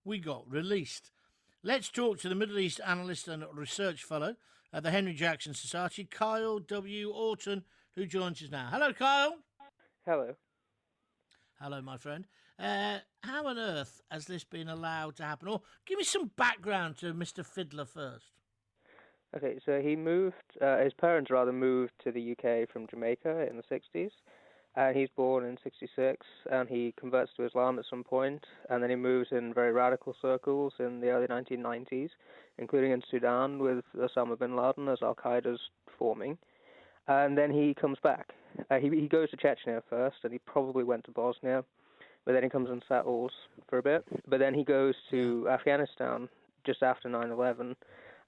we got released. Let's talk to the Middle East analyst and research fellow at the Henry Jackson Society, Kyle W. Orton, who joins us now. Hello, Kyle. Hello. Hello, my friend. How on earth has this been allowed to happen? Or give me some background to Mr. Fiddler first. Okay, so he moved, his parents moved to the UK from Jamaica in the 60s. He's born in 66, and he converts to Islam at some point, and then he moves in very radical circles in the early 1990s, including in Sudan with Osama bin Laden as al-Qaeda's forming. And then he comes back. He goes to Chechnya first, and he probably went to Bosnia, but then he comes and settles for a bit. But then he goes to Afghanistan just after 9/11,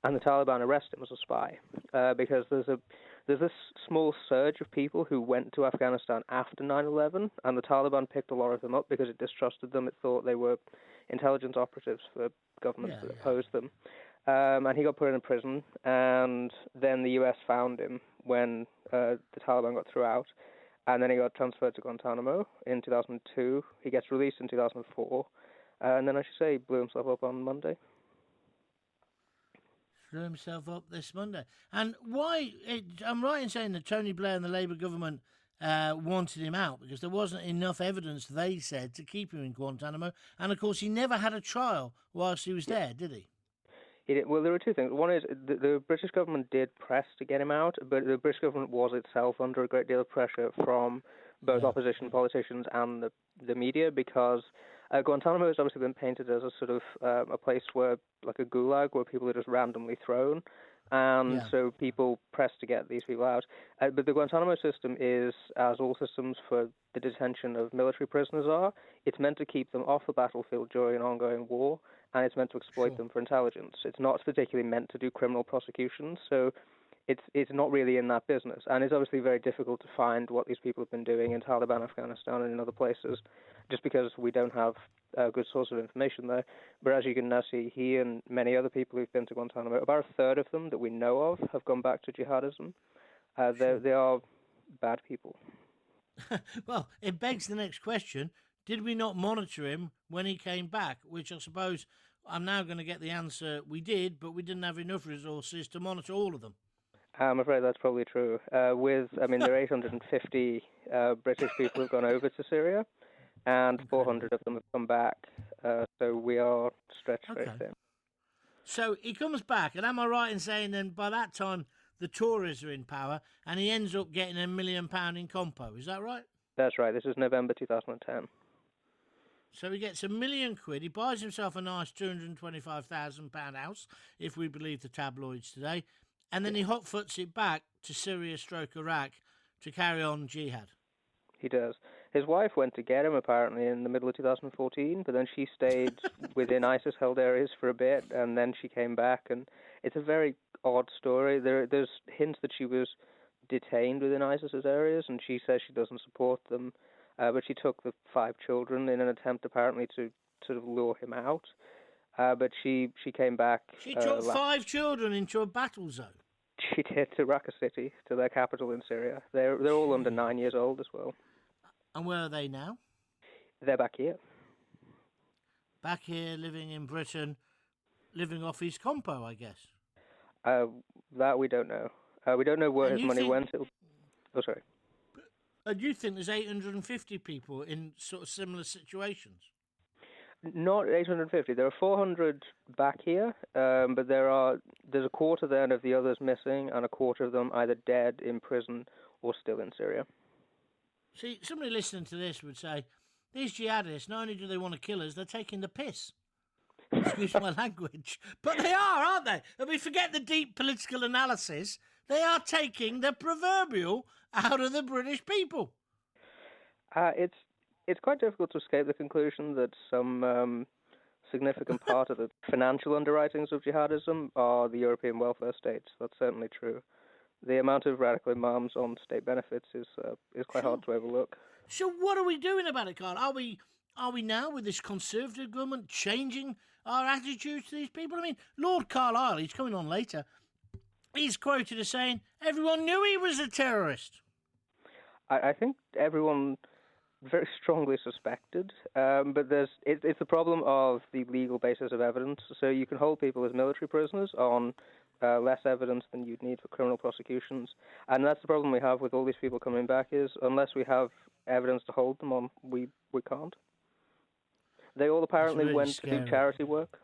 and the Taliban arrest him as a spy because there's this small surge of people who went to Afghanistan after 9/11, and the Taliban picked a lot of them up because it distrusted them. It thought they were intelligence operatives for governments that opposed them. And he got put in a prison, and then the US found him when the Taliban got thrown out, and then he got transferred to Guantanamo in 2002. He gets released in 2004, and then, I should say, he blew himself up on Monday. Threw himself up this Monday. And why? I'm right in saying that Tony Blair and the Labour government wanted him out because there wasn't enough evidence, they said, to keep him in Guantanamo. And, of course, he never had a trial whilst he was there, did he? Well, there were two things. One is the British government did press to get him out, but the British government was itself under a great deal of pressure from both opposition politicians and the media, because Guantanamo has obviously been painted as a sort of a place where, like a gulag, where people are just randomly thrown, and so people press to get these people out. But the Guantanamo system is, as all systems for the detention of military prisoners are, it's meant to keep them off the battlefield during an ongoing war, and it's meant to exploit them for intelligence. It's not particularly meant to do criminal prosecutions, so it's not really in that business. And it's obviously very difficult to find what these people have been doing in Taliban Afghanistan and in other places, just because we don't have a good source of information there. But as you can now see, he and many other people who've been to Guantanamo, about a third of them that we know of have gone back to jihadism. They are bad people. Well, it begs the next question. Did we not monitor him when he came back? Which I suppose I'm now going to get the answer we did, but we didn't have enough resources to monitor all of them. I'm afraid that's probably true. There are 850 British people who've gone over to Syria, and 400 of them have come back. So we are stretched very thin. So he comes back, and am I right in saying then by that time the Tories are in power, and he ends up getting £1 million in compo? Is that right? That's right. This is November 2010. So he gets £1 million. He buys himself a nice £225,000 house, if we believe the tabloids today, and then he hot-foots it back to Syria / Iraq to carry on jihad. He does. His wife went to get him, apparently, in the middle of 2014, but then she stayed within ISIS-held areas for a bit, and then she came back, and it's a very odd story. There's hints that she was detained within ISIS's areas, and she says she doesn't support them, but she took the 5 children in an attempt, apparently, to sort of lure him out. But she came back. She took 5 children into a battle zone. She did, to Raqqa City, to their capital in Syria. They're all under 9 years old as well. And where are they now? They're back here. Back here, living in Britain, living off his compo, I guess. That we don't know. We don't know where his money went. Oh, sorry. And you think there's 850 people in sort of similar situations? Not 850. There are 400 back here, but there's a quarter then of the others missing, and a quarter of them either dead, in prison, or still in Syria. See, somebody listening to this would say, these jihadists, not only do they want to kill us, they're taking the piss. Excuse my language. But they are, aren't they? And we forget the deep political analysis. They are taking the proverbial out of the British people. It's quite difficult to escape the conclusion that some significant part of the financial underwritings of jihadism are the European welfare states. That's certainly true. The amount of radical imams on state benefits is quite hard to overlook. So what are we doing about it, Carl? Are we now, with this Conservative government, changing our attitude to these people? I mean, Lord Carlisle, he's coming on later, he's quoted as saying, everyone knew he was a terrorist. I think everyone very strongly suspected, but it's the problem of the legal basis of evidence. So you can hold people as military prisoners on less evidence than you'd need for criminal prosecutions, and that's the problem we have with all these people coming back, is unless we have evidence to hold them on, we can't. They all apparently really went scary. to do charity work.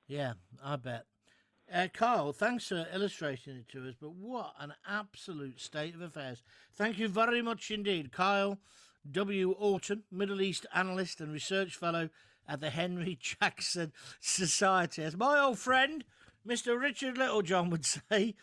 Yeah, I bet. Kyle, thanks for illustrating it to us, but what an absolute state of affairs. Thank you very much indeed. Kyle W. Orton, Middle East analyst and research fellow at the Henry Jackson Society. As my old friend, Mr. Richard Littlejohn would say,